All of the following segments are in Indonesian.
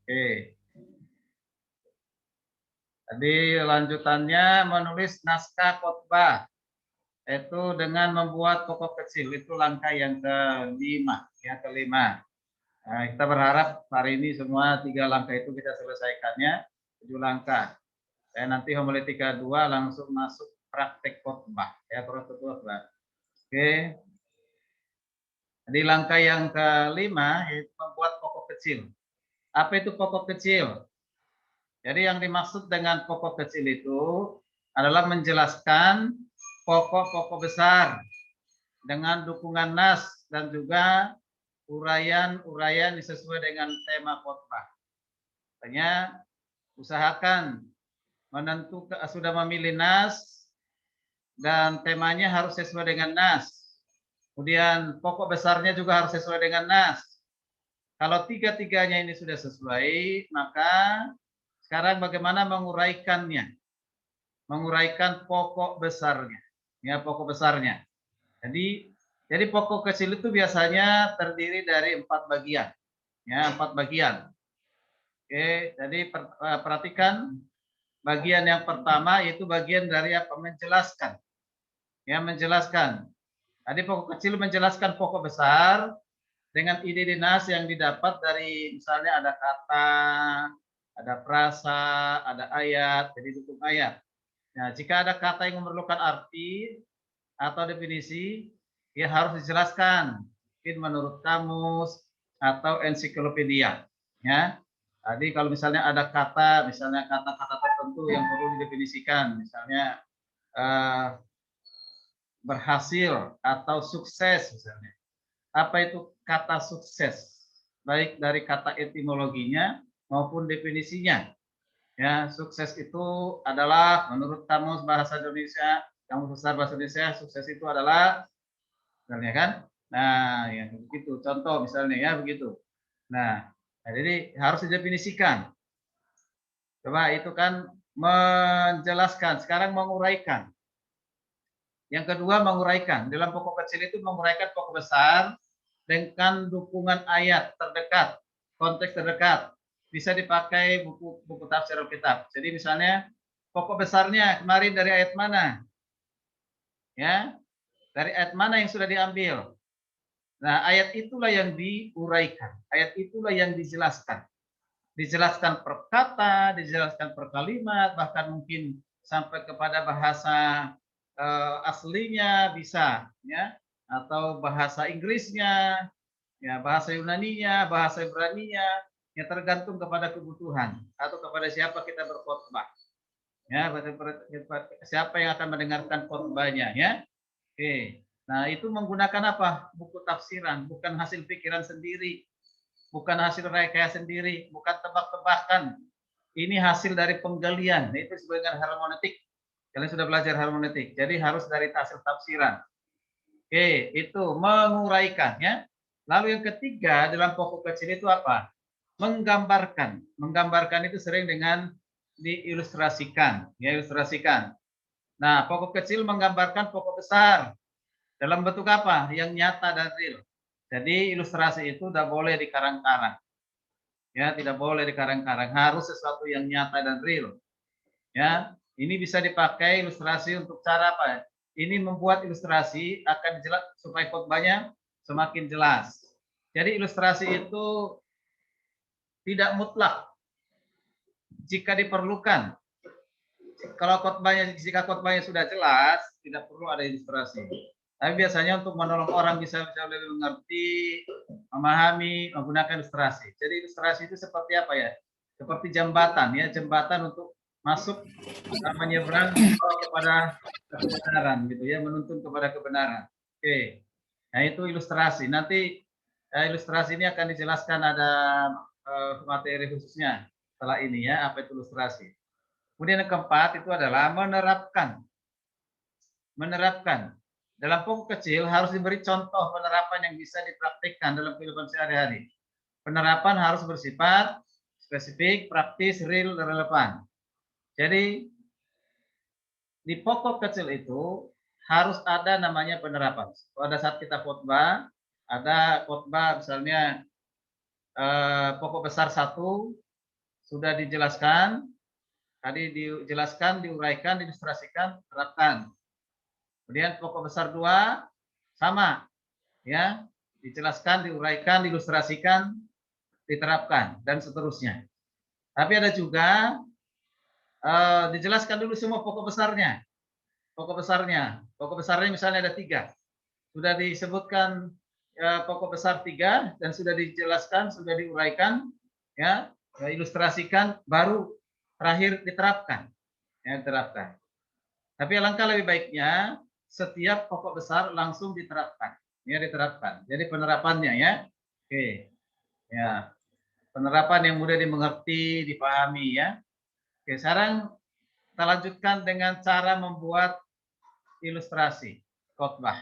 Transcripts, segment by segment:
Oke. Jadi lanjutannya menulis naskah khotbah, itu dengan membuat pokok kecil, itu langkah yang kelima, ya kelima. Nah, kita berharap hari ini semua 3 langkah itu kita selesaikannya, 7 langkah. Nanti homiletika 2 langsung masuk praktek khotbah, ya praktek khotbah. Oke. Jadi langkah yang kelima yaitu membuat pokok kecil. Apa itu pokok kecil? Jadi yang dimaksud dengan pokok kecil itu adalah menjelaskan pokok-pokok besar dengan dukungan nas dan juga uraian-uraian sesuai dengan tema khotbah. Artinya usahakan menentukan sudah memilih nas dan temanya harus sesuai dengan nas. Kemudian pokok besarnya juga harus sesuai dengan nas. Kalau tiga-tiganya ini sudah sesuai, maka sekarang bagaimana menguraikannya? Menguraikan pokok besarnya. Ya, pokok besarnya. Jadi pokok kecil itu biasanya terdiri dari 4 bagian. Ya, 4 bagian. Oke, jadi perhatikan bagian yang pertama yaitu bagian dari apa? Menjelaskan. Ya, menjelaskan. Tadi pokok kecil menjelaskan pokok besar dengan ide dinas yang didapat dari misalnya ada kata, ada frasa, ada ayat, jadi dukung ayat. Nah, jika ada kata yang memerlukan arti atau definisi, ya harus dijelaskan. Mungkin menurut kamus atau ensiklopedia. Ya. Tadi kalau misalnya ada kata, misalnya kata-kata tertentu yang perlu didefinisikan, misalnya berhasil atau sukses misalnya. Apa itu kata sukses? Baik dari kata etimologinya maupun definisinya. Ya, sukses itu adalah menurut Kamus Bahasa Indonesia, Kamus Besar Bahasa Indonesia, sukses itu adalah misalnya kan. Nah, ya begitu. Contoh misalnya ya begitu. Nah, jadi harus didefinisikan. Coba itu kan menjelaskan, sekarang menguraikan. Yang kedua menguraikan. Dalam pokok kecil itu menguraikan pokok besar dengan dukungan ayat terdekat, konteks terdekat. Bisa dipakai buku tafsir Alkitab. Jadi misalnya pokok besarnya kemarin dari ayat mana? Ya, dari ayat mana yang sudah diambil? Nah, ayat itulah yang diuraikan. Ayat itulah yang dijelaskan. Dijelaskan per kata, dijelaskan per kalimat, bahkan mungkin sampai kepada bahasa aslinya bisa, ya, atau bahasa Inggrisnya, ya, bahasa Yunaninya, bahasa Ibraninya, ya tergantung kepada kebutuhan atau kepada siapa kita berkhotbah, ya, siapa yang akan mendengarkan khotbahnya, ya. Oke, nah itu menggunakan apa? Buku tafsiran, bukan hasil pikiran sendiri, bukan hasil rekayasa sendiri, bukan tebak-tebakan. Ini hasil dari penggalian. Itu disebut dengan hermeneutik. Kalian sudah belajar hermeneutik. Jadi harus dari hasil tafsiran. Oke, itu menguraikan ya. Lalu yang ketiga dalam pokok kecil itu apa? Menggambarkan. Menggambarkan itu sering dengan diilustrasikan, ya ilustrasikan. Nah, pokok kecil menggambarkan pokok besar dalam bentuk apa? Yang nyata dan real. Jadi ilustrasi itu tidak boleh dikarang-karang. Ya, tidak boleh dikarang-karang, harus sesuatu yang nyata dan real. Ya, ini bisa dipakai ilustrasi untuk cara apa? Ini membuat ilustrasi akan jelas supaya khotbahnya semakin jelas. Jadi ilustrasi itu tidak mutlak jika diperlukan. Kalau jika khotbahnya sudah jelas, tidak perlu ada ilustrasi. Tapi biasanya untuk menolong orang bisa lebih mengerti, memahami, menggunakan ilustrasi. Jadi ilustrasi itu seperti apa ya? Seperti jembatan ya, jembatan untuk masuk menyeberang kepada kebenaran gitu ya, menuntun kepada kebenaran. Oke. Nah, itu ilustrasi. Nanti ilustrasi ini akan dijelaskan ada materi khususnya setelah ini ya, apa itu ilustrasi. Kemudian yang keempat itu adalah menerapkan. Menerapkan. Dalam pokok kecil harus diberi contoh penerapan yang bisa dipraktikkan dalam kehidupan sehari-hari. Penerapan harus bersifat spesifik, praktis, real, dan relevan. Jadi di pokok kecil itu harus ada namanya penerapan. Pada saat kita khotbah, ada khotbah misalnya pokok besar 1, sudah dijelaskan, tadi dijelaskan, diuraikan, diilustrasikan, terapkan. Kemudian pokok besar 2 sama, ya, dijelaskan, diuraikan, diilustrasikan, diterapkan, dan seterusnya. Tapi ada juga dijelaskan dulu semua pokok besarnya. Pokok besarnya misalnya ada 3. Sudah disebutkan pokok besar 3 dan sudah dijelaskan, sudah diuraikan, ya, ilustrasikan, baru terakhir diterapkan. Ya, diterapkan. Tapi alangkah lebih baiknya setiap pokok besar langsung diterapkan. Ya, diterapkan. Jadi penerapannya ya. Oke. Ya. Penerapan yang mudah dimengerti, dipahami ya. Oke, sekarang kita lanjutkan dengan cara membuat ilustrasi khotbah.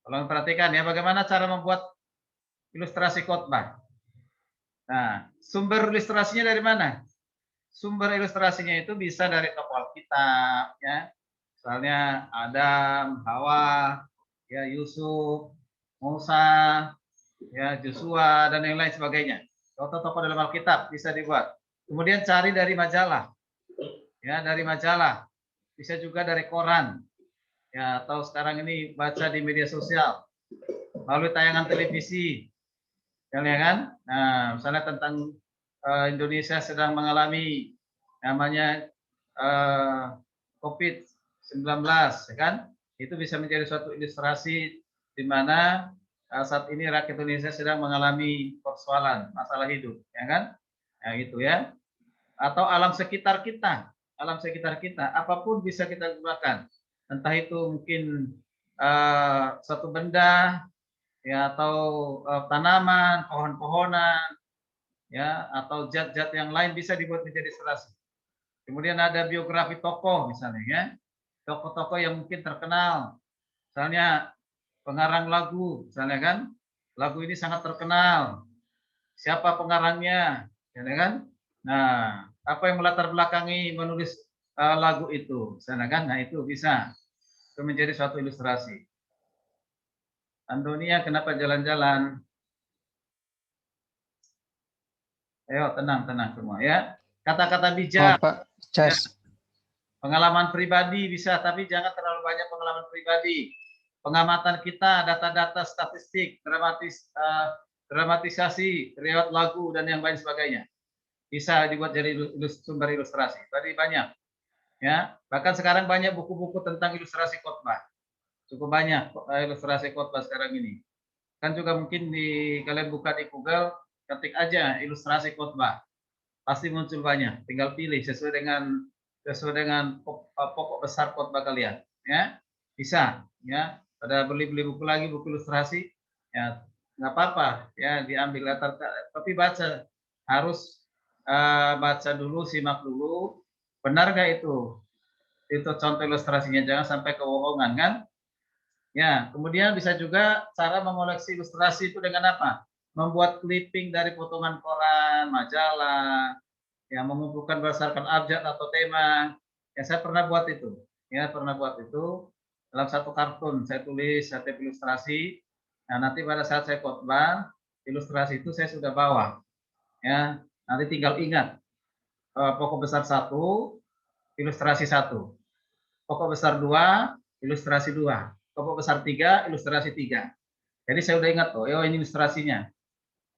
Tolong perhatikan ya, bagaimana cara membuat ilustrasi khotbah. Nah, sumber ilustrasinya dari mana? Sumber ilustrasinya itu bisa dari tokoh Alkitab, ya. Misalnya Adam, Hawa, ya, Yusuf, Musa, ya, Joshua, dan yang lain sebagainya. Tokoh-tokoh dalam Alkitab bisa dibuat. Kemudian cari dari majalah, ya, dari majalah. Bisa juga dari koran, ya, atau sekarang ini baca di media sosial, melalui tayangan televisi, ya kan? Nah, misalnya tentang Indonesia sedang mengalami namanya COVID-19, ya kan? Itu bisa menjadi suatu ilustrasi di mana saat ini rakyat Indonesia sedang mengalami persoalan, masalah hidup, ya kan? Ya, gitu ya. Atau alam sekitar kita, apapun bisa kita gunakan. Entah itu mungkin satu benda, ya, atau tanaman, pohon-pohonan, ya, atau zat-zat yang lain bisa dibuat menjadi ilustrasi. Kemudian ada biografi tokoh misalnya, ya, tokoh-tokoh yang mungkin terkenal, misalnya pengarang lagu, misalnya kan, lagu ini sangat terkenal, siapa pengarangnya, ya kan? Nah, apa yang melatar belakangi menulis lagu itu, misalnya kan? Nah, itu bisa itu menjadi suatu ilustrasi. Antonia, kenapa jalan-jalan? Ayo, tenang semua ya. Kata-kata bijak. Pak, Ya. Cas. Pengalaman pribadi bisa, tapi jangan terlalu banyak pengalaman pribadi. Pengamatan kita, data-data statistik, dramatisasi, riwayat lagu, dan yang lain sebagainya. Bisa dibuat jadi sumber ilustrasi. Tadi banyak. Ya, bahkan sekarang banyak buku-buku tentang ilustrasi khotbah. Cukup banyak ilustrasi khotbah sekarang ini. Kan juga mungkin kalian buka di Google, ketik aja ilustrasi khotbah. Pasti muncul banyak. Tinggal pilih sesuai dengan pokok besar khotbah kalian, ya. Bisa, ya. Pada beli buku lagi, buku ilustrasi, ya, nggak apa-apa, ya, diambil latar, tapi baca, harus baca dulu, simak dulu, benar nggak itu contoh ilustrasinya, jangan sampai kebohongan kan. Ya, kemudian bisa juga cara mengoleksi ilustrasi itu dengan apa? Membuat clipping dari potongan koran, majalah, ya, mengumpulkan berdasarkan abjad atau tema. Ya, saya pernah buat itu. Ya, pernah buat itu dalam satu kartun. Saya tulis setiap ilustrasi. Nah, nanti pada saat saya khotbah, ilustrasi itu saya sudah bawa. Ya, nanti tinggal ingat pokok besar 1, ilustrasi 1. Pokok besar 2, ilustrasi 2. Pokok besar 3, ilustrasi 3. Jadi saya udah ingat, oh ini ilustrasinya.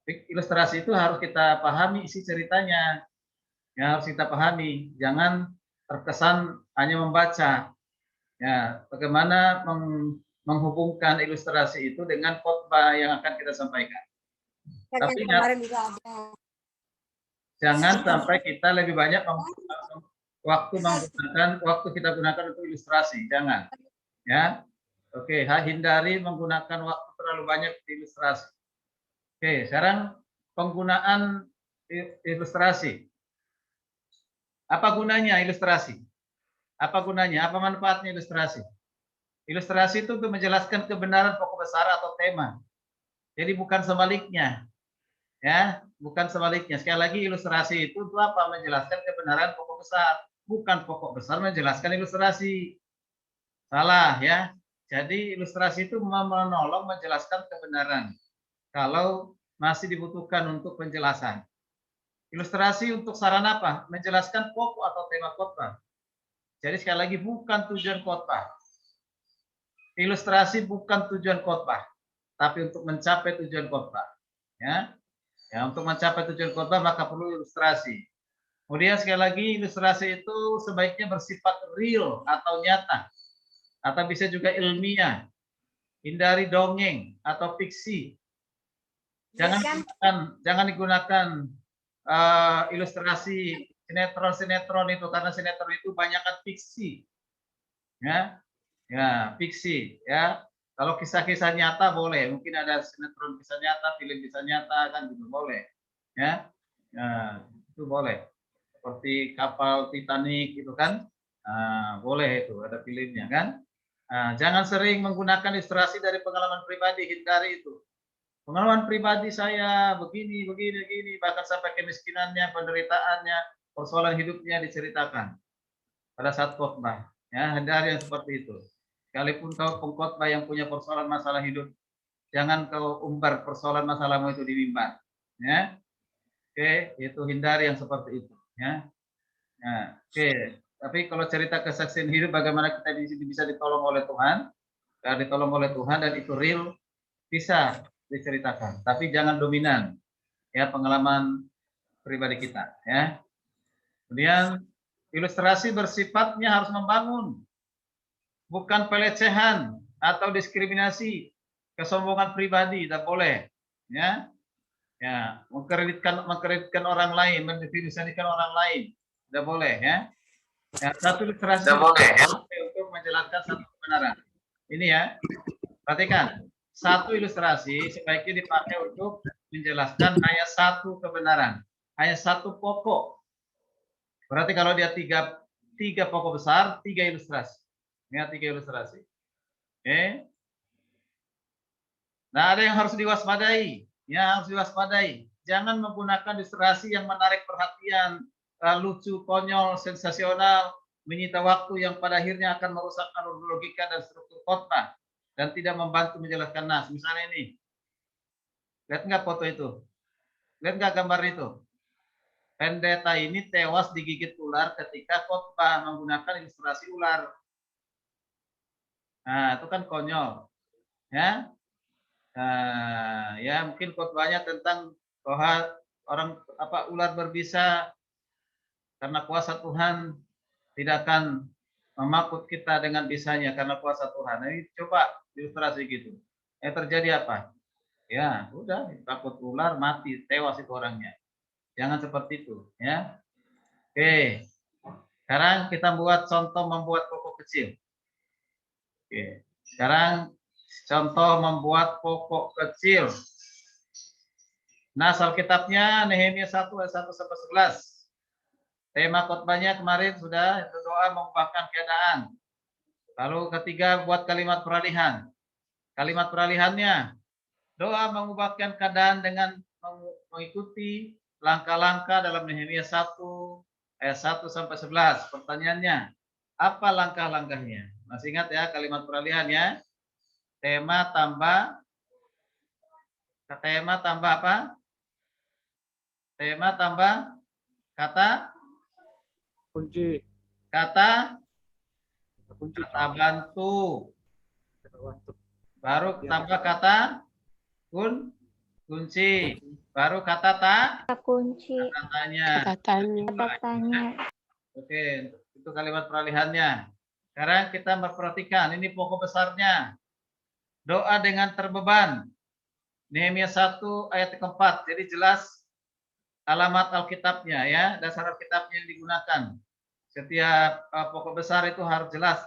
Ilustrasi itu harus kita pahami isi ceritanya. Ya, harus kita pahami, jangan terkesan hanya membaca. Ya, bagaimana menghubungkan ilustrasi itu dengan khotbah yang akan kita sampaikan. Tapi kemarin juga ada. Jangan sampai kita lebih banyak waktu kita gunakan untuk ilustrasi, jangan. Ya, oke, hindari menggunakan waktu terlalu banyak di ilustrasi. Oke, sekarang penggunaan ilustrasi. Apa gunanya ilustrasi? Apa gunanya? Apa manfaatnya ilustrasi? Ilustrasi itu untuk menjelaskan kebenaran pokok besar atau tema. Jadi bukan sebaliknya. Ya, bukan sebaliknya. Sekali lagi ilustrasi itu untuk apa? Menjelaskan kebenaran pokok besar. Bukan pokok besar menjelaskan ilustrasi. Salah ya. Jadi ilustrasi itu menolong menjelaskan kebenaran. Kalau masih dibutuhkan untuk penjelasan. Ilustrasi untuk sarana apa? Menjelaskan pokok atau tema khotbah. Jadi sekali lagi bukan tujuan khotbah. Ilustrasi bukan tujuan khotbah, tapi untuk mencapai tujuan khotbah. Ya, untuk mencapai tujuan khotbah maka perlu ilustrasi. Kemudian sekali lagi ilustrasi itu sebaiknya bersifat real atau nyata, atau bisa juga ilmiah. Hindari dongeng atau fiksi. Jangan digunakan ilustrasi sinetron itu, karena sinetron itu banyakkan fiksi. Ya, fiksi. Ya, kalau kisah-kisah nyata boleh, mungkin ada sinetron kisah nyata, film kisah nyata kan juga boleh. Ya, itu boleh. Seperti kapal Titanic itu kan, boleh itu ada filmnya kan. Jangan sering menggunakan ilustrasi dari pengalaman pribadi, hindari itu. Pengalaman pribadi saya begini, bahkan sampai kemiskinannya, penderitaannya, persoalan hidupnya diceritakan pada saat khotbah. Ya, hindari yang seperti itu. Sekalipun kau pengkhotbah yang punya persoalan masalah hidup, jangan kau umbar persoalan masalahmu itu di mimbar. Ya, oke, itu hindari yang seperti itu. Ya, oke. Tapi kalau cerita kesaksian hidup, bagaimana kita bisa ditolong oleh Tuhan, ditolong oleh Tuhan dan itu real, bisa diceritakan, tapi jangan dominan ya pengalaman pribadi kita ya. Kemudian ilustrasi bersifatnya harus membangun, bukan pelecehan atau diskriminasi, kesombongan pribadi tidak boleh ya. Ya, mengkreditkan orang lain, mendefinisikan orang lain tidak boleh ya. Satu ilustrasi tidak boleh ya untuk menjelaskan satu kebenaran. Ini ya, perhatikan. Satu ilustrasi sebaiknya dipakai untuk menjelaskan hanya satu kebenaran, hanya satu pokok. Berarti kalau dia tiga pokok besar, tiga ilustrasi. Ya, tiga ilustrasi. Oke. Nah, ada yang harus diwaspadai. Ya, harus diwaspadai. Jangan menggunakan ilustrasi yang menarik perhatian, lucu, konyol, sensasional, menyita waktu yang pada akhirnya akan merusak alur logika dan struktur khotbah dan tidak membantu menjelaskan nas. Misalnya ini, lihat nggak foto itu? Lihat nggak gambar itu? Pendeta ini tewas digigit ular ketika khotbah menggunakan ilustrasi ular. Nah, itu kan konyol, ya. Ya mungkin khotbahnya tentang bahwa ular berbisa karena kuasa Tuhan tidak akan memakut kita dengan bisanya karena kuasa Tuhan. Nah, ini coba ilustrasi gitu. Terjadi apa? Ya, udah takut ular mati, tewas itu orangnya. Jangan seperti itu, ya. Oke. Sekarang kita buat contoh membuat pokok kecil. Oke. Sekarang contoh membuat pokok kecil. Nah, Alkitabnya Nehemia 1 ayat 1 sampai 11. Tema khotbahnya kemarin sudah berdoa mengubahkan keadaan. Lalu ketiga buat kalimat peralihan. Kalimat peralihannya doa mengubahkan keadaan dengan mengikuti langkah-langkah dalam Nehemia 1 ayat 1 sampai 11. Pertanyaannya, apa langkah-langkahnya? Masih ingat ya kalimat peralihan ya? Tema tambah apa? Tema tambah kata kunci. Kata bantu. Baru tambah kata kunci. Baru kata kunci. Kata tanya. Oke, itu kalimat peralihannya. Sekarang kita memperhatikan, ini pokok besarnya. Doa dengan terbeban. Nehemia 1 ayat keempat. Jadi jelas alamat Alkitabnya ya, dasar Alkitabnya yang digunakan. Setiap pokok besar itu harus jelas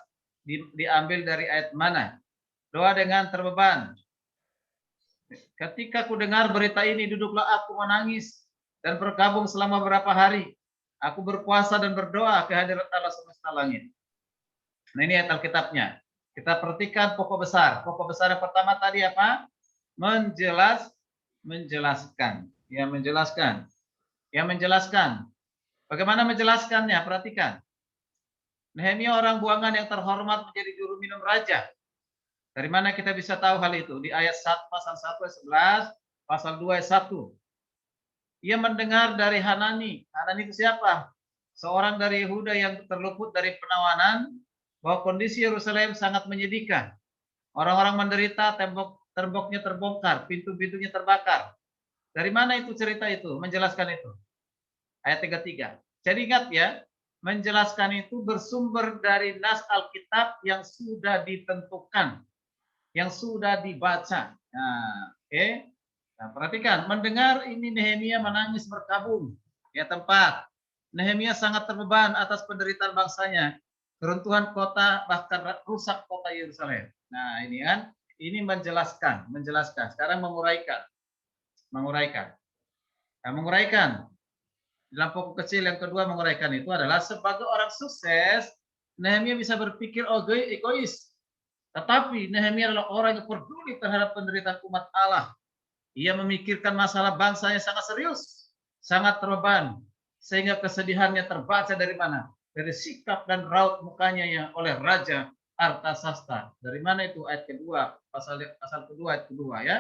diambil dari ayat mana. Doa dengan terbeban. Ketika ku dengar berita ini, duduklah aku menangis dan berkabung selama beberapa hari. Aku berpuasa dan berdoa ke hadirat Allah semesta langit. Nah, ini ayat Alkitabnya. Kita perhatikan pokok besar. Pokok besar yang pertama tadi apa? Menjelaskan. Ya, menjelaskan. Ya, menjelaskan. Bagaimana menjelaskannya? Perhatikan. Nehemia orang buangan yang terhormat menjadi juru minum raja. Dari mana kita bisa tahu hal itu? Di ayat 1 pasal 1 ayat 11, pasal 2 ayat 1. Ia mendengar dari Hanani. Hanani itu siapa? Seorang dari Yehuda yang terluput dari penawanan, bahwa kondisi Yerusalem sangat menyedihkan. Orang-orang menderita, temboknya terbongkar, pintu-pintunya terbakar. Dari mana itu cerita itu? Menjelaskan itu. Ayat 33. Jadi ingat ya, menjelaskan itu bersumber dari nas Alkitab yang sudah ditentukan, yang sudah dibaca. Nah, oke. Nah, perhatikan, mendengar ini Nehemia menangis berkabung. Ya tempat. Nehemia sangat terbeban atas penderitaan bangsanya. Keruntuhan kota, bahkan rusak kota Yerusalem. Nah, ini kan, ini menjelaskan. Sekarang menguraikan. Nah, menguraikan. Dalam pokok kecil yang kedua menguraikan itu adalah sebagai orang sukses, Nehemia bisa berpikir egois. Tetapi Nehemia adalah orang yang peduli terhadap penderitaan umat Allah. Ia memikirkan masalah bangsanya sangat serius, sangat terbeban, sehingga kesedihannya terbaca dari mana? Dari sikap dan raut mukanya yang oleh Raja Artasasta. Dari mana itu? Ayat kedua, pasal kedua, ayat kedua ya.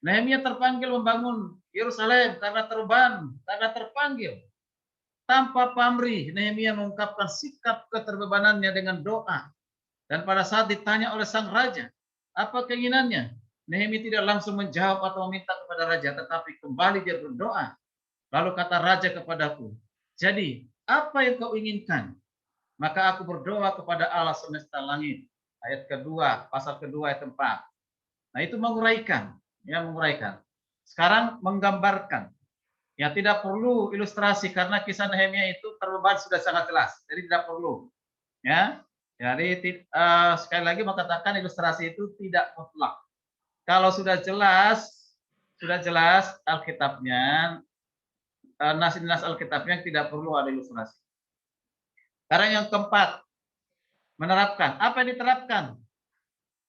Nehemia terpanggil membangun Yerusalem karena terbeban, karena terpanggil. Tanpa pamrih, Nehemia mengungkapkan sikap keterbebanannya dengan doa. Dan pada saat ditanya oleh sang raja, apa keinginannya? Nehemia tidak langsung menjawab atau meminta kepada raja, tetapi kembali dia berdoa. Lalu kata raja kepadaku, jadi apa yang kau inginkan? Maka aku berdoa kepada Allah semesta langit. Ayat kedua, pasal kedua ayat 4. Nah itu menguraikan, ya menguraikan. Sekarang menggambarkan. Ya tidak perlu ilustrasi karena kisah Nehemia itu terbeban sudah sangat jelas. Jadi tidak perlu. Ya. Jadi sekali lagi mau katakan ilustrasi itu tidak mutlak. Kalau sudah jelas Alkitabnya, nas Alkitabnya tidak perlu ada ilustrasi. Sekarang yang keempat, menerapkan. Apa yang diterapkan?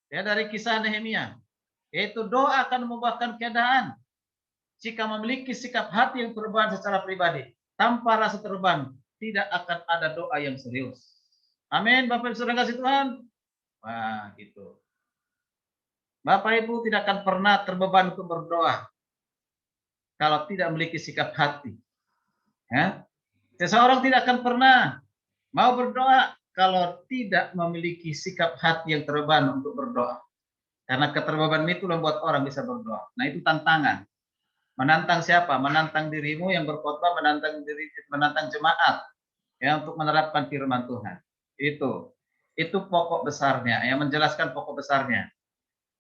Ya dari kisah Nehemia, yaitu doa akan membuahkan keadaan. Jika memiliki sikap hati yang terbeban secara pribadi, tanpa rasa terbeban, tidak akan ada doa yang serius. Amin, Bapak Ibu Saudara kasih Tuhan. Wah, gitu. Bapak Ibu tidak akan pernah terbeban untuk berdoa kalau tidak memiliki sikap hati. Ya. Seseorang tidak akan pernah mau berdoa kalau tidak memiliki sikap hati yang terbeban untuk berdoa. Karena keterbebanan itu membuat orang bisa berdoa. Nah, itu tantangan. Menantang siapa? Menantang dirimu yang berkhotbah, menantang jemaat ya untuk menerapkan firman Tuhan. Itu pokok besarnya, yang menjelaskan pokok besarnya.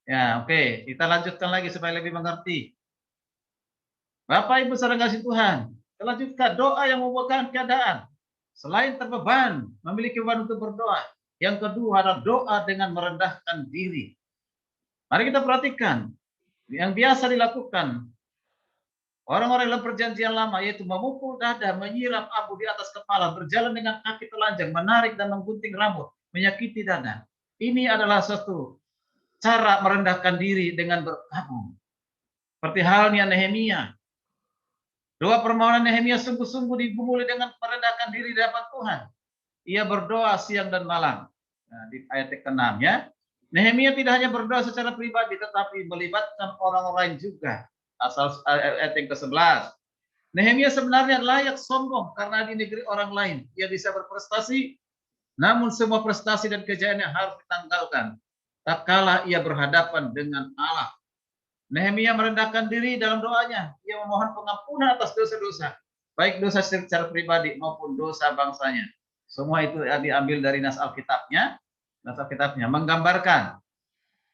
Ya, oke, kita lanjutkan lagi supaya lebih mengerti. Bapak Ibu saudara kasih Tuhan, kita lanjutkan doa yang membuahkan keadaan. Selain terbeban, memiliki beban untuk berdoa. Yang kedua adalah doa dengan merendahkan diri. Mari kita perhatikan yang biasa dilakukan orang-orang dalam perjanjian lama, yaitu memukul dada, menyiram abu di atas kepala, berjalan dengan kaki telanjang, menarik dan menggunting rambut, menyakiti dada. Ini adalah suatu cara merendahkan diri dengan berkabung. Seperti halnya Nehemia. Doa permohonan Nehemia sungguh-sungguh digumuli dengan merendahkan diri di hadapan Tuhan. Ia berdoa siang dan malam. Nah, di ayat ke-6 ya. Nehemia tidak hanya berdoa secara pribadi, tetapi melibatkan orang lain juga. Asal ayat yang ke-11. Nehemia sebenarnya layak sombong karena di negeri orang lain ia bisa berprestasi, namun semua prestasi dan kejayaannya harus ditanggalkan tak kala ia berhadapan dengan Allah. Nehemia merendahkan diri dalam doanya. Ia memohon pengampunan atas dosa-dosa, baik dosa secara pribadi maupun dosa bangsanya. Semua itu diambil dari nas Alkitabnya, menggambarkan.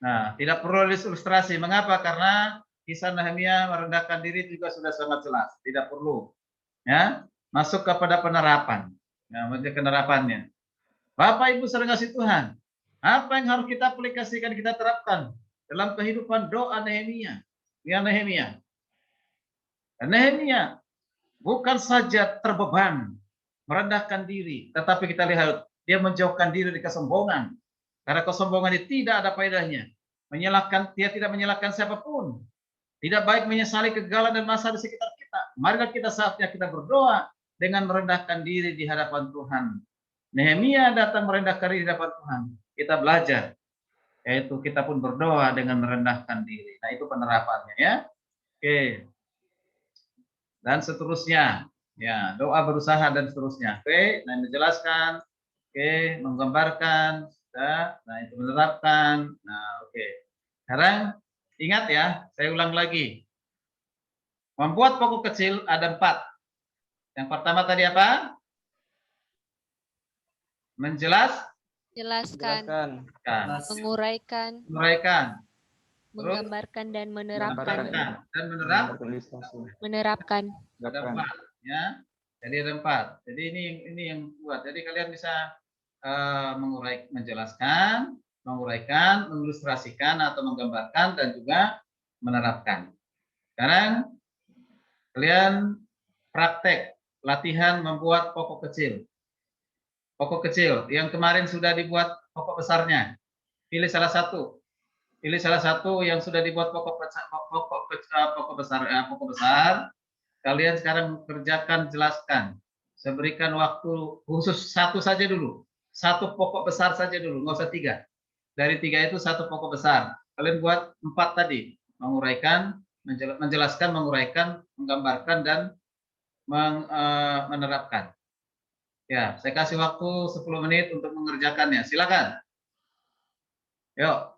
Nah, tidak perlu ilustrasi. Mengapa? Karena kisah Nehemia merendahkan diri juga sudah sangat jelas. Tidak perlu. Ya, masuk kepada penerapan. Ya, penerapannya. Bapak Ibu saudara kasih Tuhan, apa yang harus kita aplikasikan, kita terapkan dalam kehidupan doa Nehemia? Ya Nehemia. Nehemia bukan saja terbeban, merendahkan diri, tetapi kita lihat dia menjauhkan diri dari kesombongan. Karena kesombongan itu tidak ada faedahnya. Dia tidak menyalahkan siapapun. Tidak baik menyesali kegagalan dan masalah di sekitar kita. Marilah kita saatnya kita berdoa dengan merendahkan diri di hadapan Tuhan. Nehemia datang merendahkan diri di hadapan Tuhan. Kita belajar, yaitu kita pun berdoa dengan merendahkan diri. Nah itu penerapannya ya. Oke. dan seterusnya. Ya, doa berusaha dan seterusnya. Oke, nah menjelaskan, oke, menggambarkan, sudah. Nah, itu menerapkan. Nah, oke. Sekarang ingat ya, saya ulang lagi. Membuat pokok kecil ada 4. Yang pertama tadi apa? Jelaskan, Jelaskan, menguraikan, terus menggambarkan dan menggambarkan menerapkan. dan Menerapkan. ada 4, ya. Jadi ada 4. Jadi ini yang buat. Jadi kalian bisa menjelaskan, menguraikan, mengilustrasikan atau menggambarkan dan juga menerapkan. Sekarang kalian praktek latihan membuat pokok kecil. Pokok kecil yang kemarin sudah dibuat pokok besarnya. Pilih salah satu. Pilih salah satu yang sudah dibuat pokok besar. Kalian sekarang kerjakan, jelaskan. Saya berikan waktu khusus satu saja dulu. Satu pokok besar saja dulu, nggak usah 3. Dari 3 itu satu pokok besar. Kalian buat 4 tadi. Menguraikan, menjelaskan, menguraikan, menggambarkan, dan menerapkan. Ya, saya kasih waktu 10 menit untuk mengerjakannya. Silakan. Yuk.